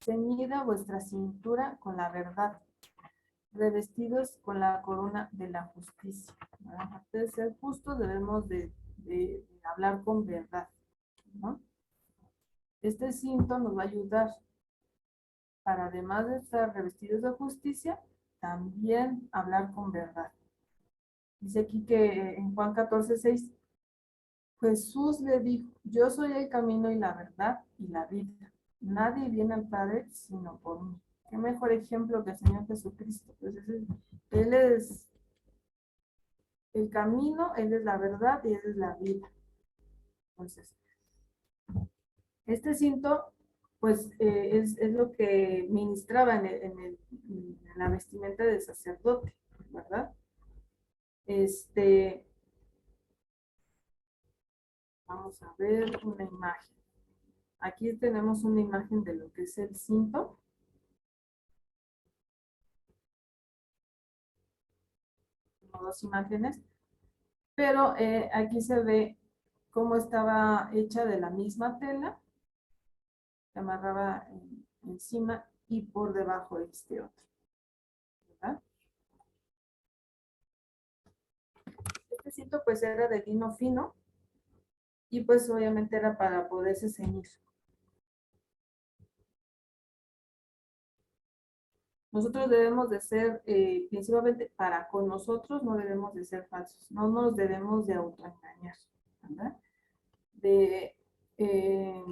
ceñida vuestra cintura con la verdad, revestidos con la corona de la justicia. Aparte de ser justos, debemos de hablar con verdad, ¿no? Este cinto nos va a ayudar para, además de estar revestidos de justicia, también hablar con verdad. Dice aquí que en Juan 14:6, Jesús le dijo, yo soy el camino y la verdad y la vida. Nadie viene al Padre sino por mí. Qué mejor ejemplo que el Señor Jesucristo. Pues Él es el camino, Él es la verdad y Él es la vida. Entonces, este cinto, pues es lo que ministraba en la vestimenta del sacerdote, ¿verdad? Vamos a ver una imagen. Aquí tenemos una imagen de lo que es el cinto. Dos imágenes, pero aquí se ve cómo estaba hecha de la misma tela, se amarraba encima y por debajo este otro, ¿verdad? Este cinto pues era de lino fino y pues obviamente era para poderse ceñir. Nosotros debemos de ser, principalmente para con nosotros, no debemos de ser falsos, no nos debemos de autoengañar, ¿verdad? De, eh,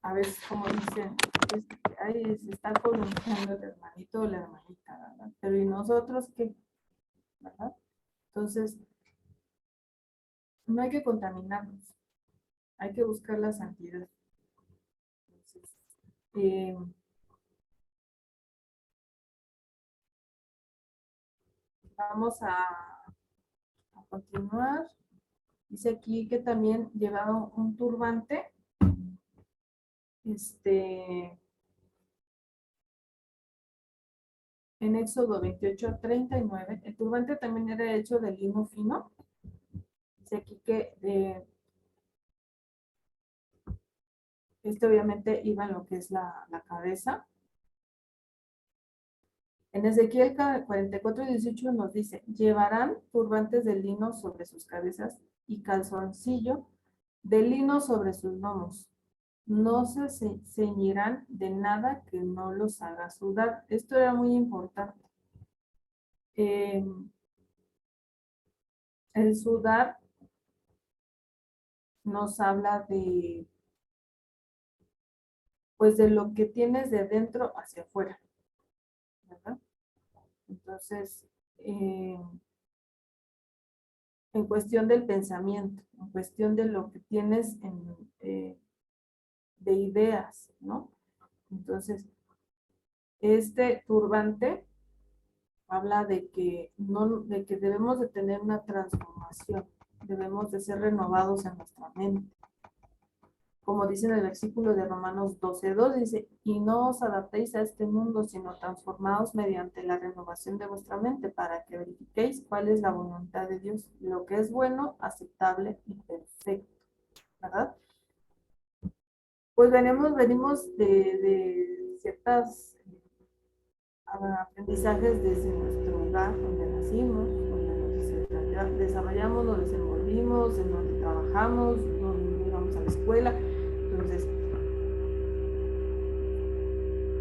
a veces como dicen, pues, ahí se está columpiando el hermanito o la hermanita, ¿verdad? Pero ¿y nosotros qué? ¿Verdad? Entonces, no hay que contaminarnos, hay que buscar la santidad. Entonces, eh, vamos a continuar. Dice aquí que también llevaba un turbante, en Éxodo 28:39. El turbante también era hecho de lino fino. Dice aquí que obviamente iba en lo que es la cabeza. En Ezequiel 44:18 nos dice, llevarán turbantes de lino sobre sus cabezas y calzoncillo de lino sobre sus lomos. No se ceñirán de nada que no los haga sudar. Esto era muy importante. Eh, el sudar nos habla de, pues, de lo que tienes de dentro hacia afuera, ¿verdad? Entonces, en cuestión del pensamiento, en cuestión de lo que tienes de ideas, ¿no? Entonces, este turbante habla de que, no, de que debemos de tener una transformación, debemos de ser renovados en nuestra mente. Como dice en el versículo de Romanos 12:2, dice, y no os adaptéis a este mundo, sino transformados mediante la renovación de vuestra mente, para que verifiquéis cuál es la voluntad de Dios, lo que es bueno, aceptable y perfecto, ¿verdad? Pues venimos de ciertas aprendizajes desde nuestro hogar, donde nacimos, donde nos desarrollamos, nos desenvolvimos, en donde trabajamos, donde íbamos a la escuela. Entonces,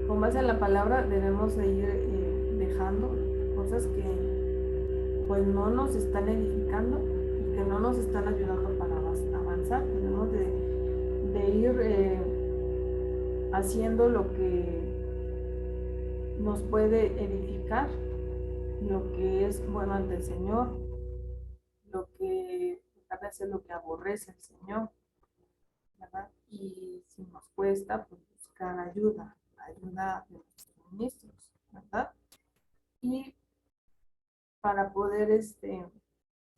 con base en la palabra debemos de ir dejando cosas que pues no nos están edificando y que no nos están ayudando para avanzar. Tenemos de ir haciendo lo que nos puede edificar, lo que es bueno ante el Señor, lo que tratar de hacer lo que aborrece el Señor, ¿verdad? Y si nos cuesta, pues buscar ayuda de nuestros ministros, ¿verdad? Y para poder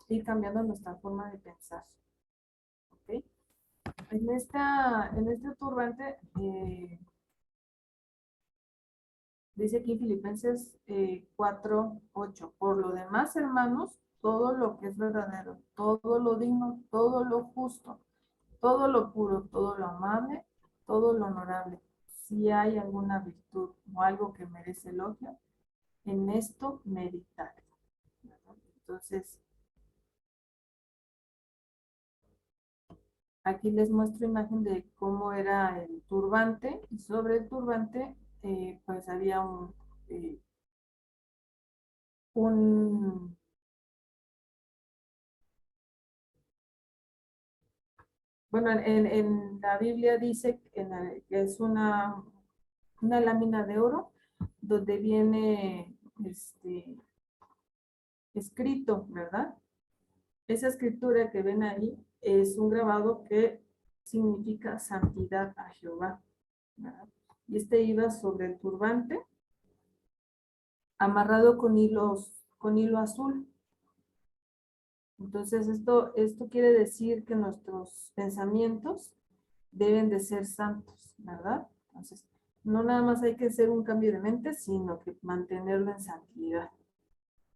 ir cambiando nuestra forma de pensar, ¿ok? En este turbante, dice aquí en Filipenses 4:8, por lo demás, hermanos, todo lo que es verdadero, todo lo digno, todo lo justo, todo lo puro, todo lo amable, todo lo honorable, si hay alguna virtud o algo que merece elogio, en esto meditar. Entonces, aquí les muestro imagen de cómo era el turbante y sobre el turbante pues había eh, un bueno, en la Biblia dice que es una lámina de oro donde viene escrito, ¿verdad? Esa escritura que ven ahí es un grabado que significa santidad a Jehová, ¿verdad? Y iba sobre el turbante, amarrado con hilo azul. Entonces, esto quiere decir que nuestros pensamientos deben de ser santos, ¿verdad? Entonces, no nada más hay que hacer un cambio de mente, sino que mantenerlo en santidad,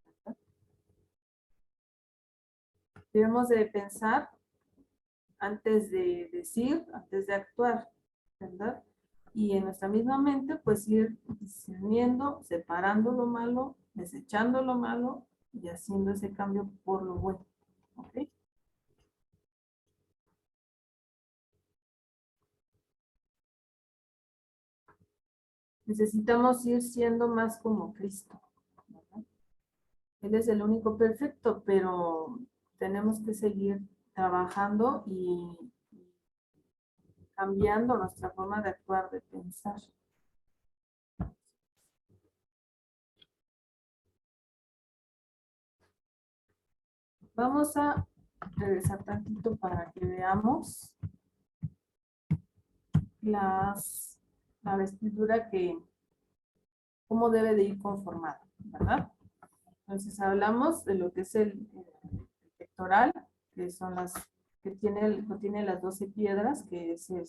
¿verdad? Debemos de pensar antes de decir, antes de actuar, ¿verdad? Y en nuestra misma mente, pues ir discerniendo, separando lo malo, desechando lo malo y haciendo ese cambio por lo bueno, ¿ok? Necesitamos ir siendo más como Cristo, ¿verdad? Él es el único perfecto, pero tenemos que seguir trabajando y cambiando nuestra forma de actuar, de pensar. Vamos a regresar tantito para que veamos las, la vestidura cómo debe de ir conformada, ¿verdad? Entonces hablamos de lo que es el pectoral, que son contiene las 12 piedras, que ese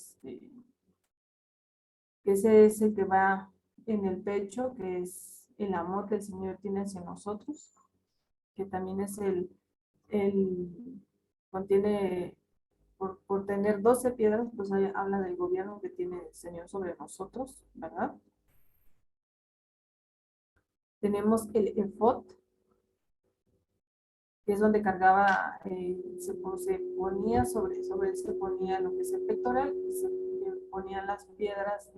es el que va en el pecho, que es el amor que el Señor tiene hacia nosotros, que también es contiene, por tener 12 piedras, pues habla del gobierno que tiene el Señor sobre nosotros, ¿verdad? Tenemos el efod, que es donde cargaba, se ponía sobre él se ponía lo que es el pectoral, y se ponían las piedras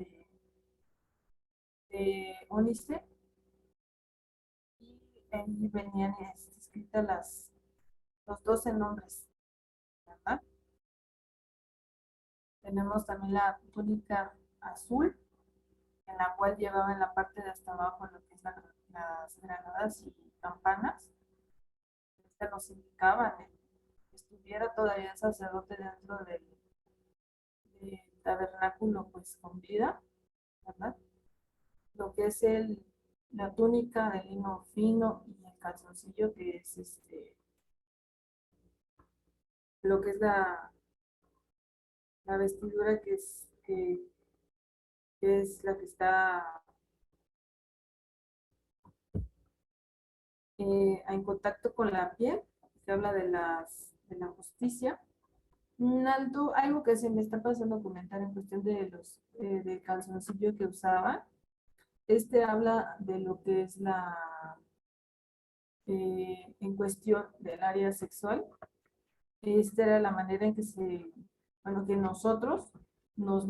de ónice, y ahí venían escritas los 12 nombres, ¿verdad? Tenemos también la túnica azul, en la cual llevaba en la parte de hasta abajo lo que es las granadas y campanas. Este nos indicaba que estuviera todavía el sacerdote dentro del tabernáculo, pues con vida, ¿verdad? Lo que es la túnica de lino fino y el calzoncillo, que es lo que es la vestidura que es la que está en contacto con la piel, que habla de la justicia. Algo que se me está pasando a comentar en cuestión del calzoncillo que usaba, habla de lo que es en cuestión del área sexual. Esta era la manera en que bueno, que nosotros nos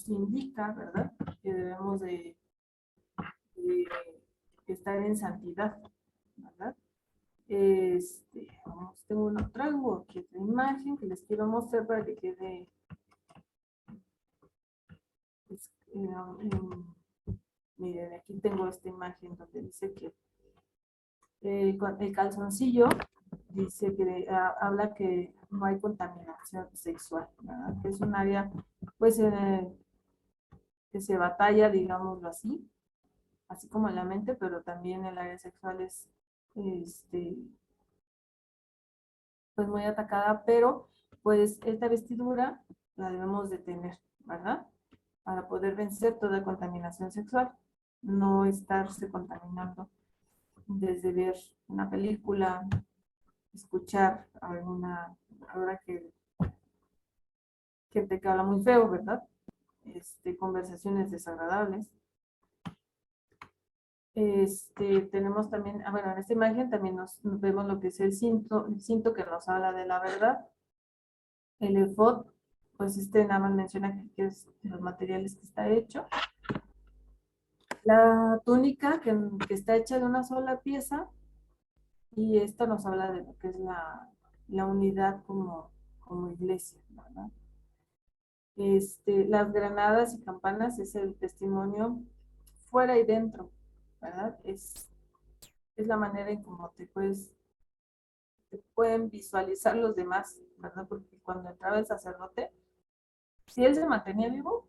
indica, ¿verdad? Que debemos de estar en santidad. Traigo aquí otra imagen que les quiero mostrar para que quede pues, miren, aquí tengo esta imagen donde dice que el calzoncillo dice que habla que no hay contaminación sexual, ¿verdad? Que es un área pues que se batalla, digámoslo así como en la mente, pero también el área sexual es este, pues muy atacada, pero pues esta vestidura la debemos de tener, ¿verdad? Para poder vencer toda contaminación sexual, no estarse contaminando desde ver una película, escuchar ahora que gente que habla muy feo, ¿verdad? Conversaciones desagradables. Tenemos también, bueno, en esta imagen también nos vemos lo que es el cinto que nos habla de la verdad. El efod, pues nada más menciona que es de los materiales que está hecho. La túnica que está hecha de una sola pieza, y esto nos habla de lo que es la unidad como iglesia, ¿verdad? Las granadas y campanas es el testimonio fuera y dentro, ¿verdad? Es la manera en cómo te pueden visualizar los demás, ¿verdad? Porque cuando entraba el sacerdote, si él se mantenía vivo,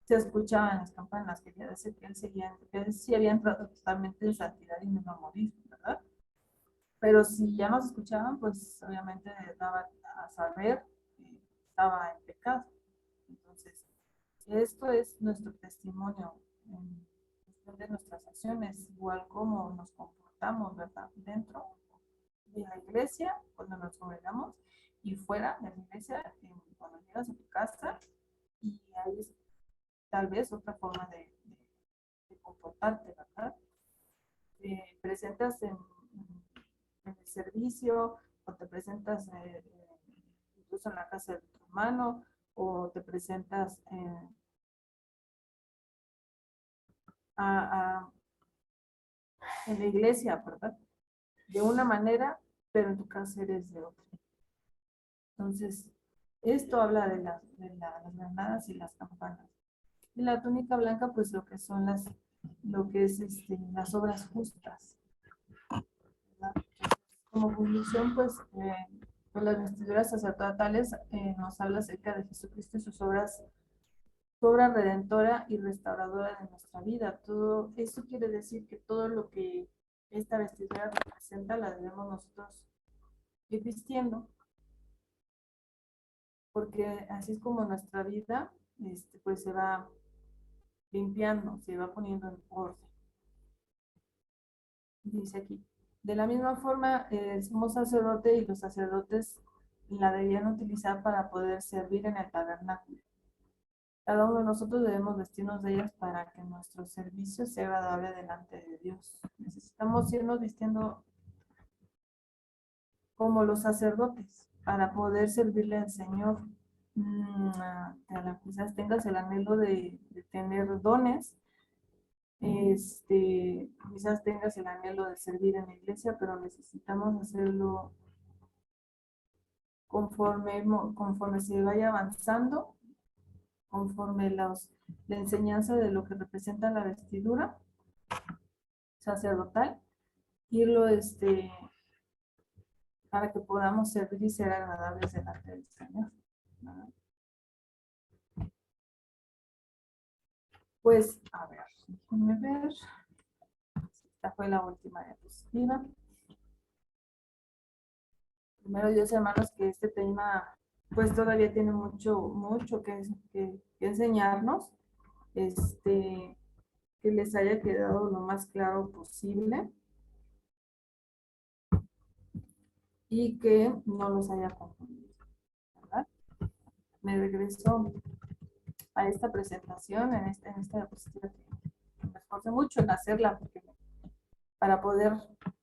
se escuchaban las campanas, que ya decir que que él sí había entrado totalmente en santidad y no iba a morir, ¿verdad? Pero si ya no se escuchaban, pues obviamente daba a saber que estaba en pecado. Entonces, esto es nuestro testimonio de nuestras acciones, igual como nos comportamos, ¿verdad? Dentro de la iglesia, cuando nos congregamos, y fuera de la iglesia, cuando llegas a tu casa, y ahí es tal vez otra forma de comportarte, ¿verdad? Presentas en el servicio, o te presentas incluso en la casa de tu hermano, o te presentas a, a, en la iglesia, ¿verdad? De una manera, pero en tu casa eres de otra. Entonces, esto habla las granadas y las campanas. Y la túnica blanca, pues lo que son lo que es las obras justas, ¿verdad? Como conclusión, pues las vestiduras sacerdotales nos habla acerca de Jesucristo y su obra redentora y restauradora de nuestra vida. Todo eso quiere decir que todo lo que esta vestidura representa la debemos nosotros ir vistiendo, porque así es como nuestra vida pues se va limpiando, se va poniendo en orden. Dice aquí, de la misma forma, el sumo sacerdote y los sacerdotes la debían utilizar para poder servir en el tabernáculo. Cada uno de nosotros debemos vestirnos de ellas para que nuestro servicio sea agradable delante de Dios. Necesitamos irnos vistiendo como los sacerdotes para poder servirle al Señor. Quizás tengas el anhelo de tener dones, quizás tengas el anhelo de servir en la iglesia, pero necesitamos hacerlo conforme se vaya avanzando, conforme la enseñanza de lo que representa la vestidura sacerdotal, irlo para que podamos servir y ser agradables delante del Señor. ¿No? Pues, a ver, déjenme ver. Esta fue la última diapositiva. Primero, Dios, hermanos, que este tema, pues todavía tiene mucho que enseñarnos. Que les haya quedado lo más claro posible y que no los haya confundido, ¿verdad? Me regreso a esta presentación, en esta diapositiva que me esforcé mucho en hacerla para poder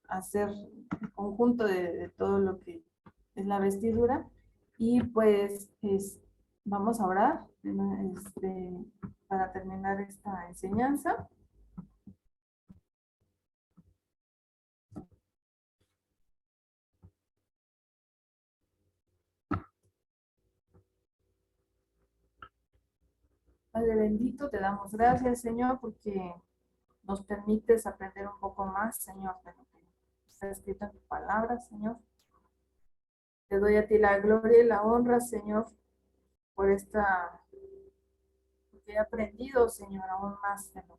hacer el conjunto de todo lo que es la vestidura. Y pues vamos a orar para terminar esta enseñanza. Padre bendito, te damos gracias, Señor, porque nos permites aprender un poco más, Señor, de lo que está escrito en tu palabra, Señor. Te doy a ti la gloria y la honra, Señor, por porque he aprendido, Señor, aún más de lo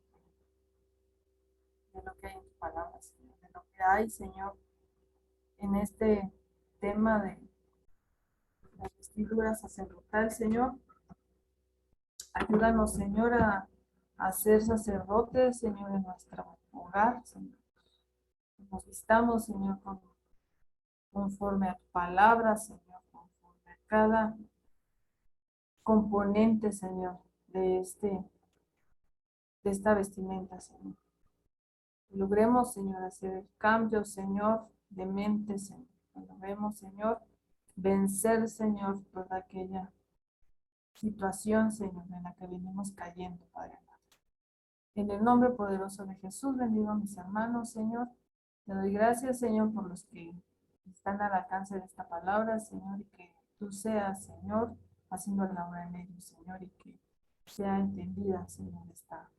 que hay en tu palabra, Señor, de lo que hay, Señor, en este tema de la vestidura sacerdotal, Señor. Ayúdanos, Señor, a ser sacerdotes, Señor, en nuestro hogar, Señor. Nos vistamos, Señor, conforme a tu palabra, Señor, conforme a cada componente, Señor, de esta vestimenta, Señor. Logremos, Señor, hacer el cambio, Señor, de mente, Señor. Logremos, Señor, vencer, Señor, toda aquella situación, Señor, en la que venimos cayendo, Padre. En el nombre poderoso de Jesús, bendigo a mis hermanos, Señor. Te doy gracias, Señor, por los que están al alcance de esta palabra, Señor, y que tú seas, Señor, haciendo la obra en ellos, Señor, y que sea entendida, Señor, esta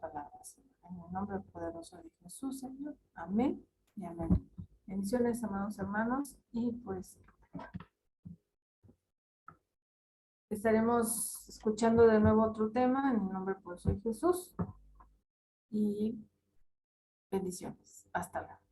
palabra, Señor. En el nombre poderoso de Jesús, Señor. Amén y amén. Bendiciones, amados hermanos, y pues estaremos escuchando de nuevo otro tema en el nombre poderoso de Jesús y bendiciones. Hasta luego.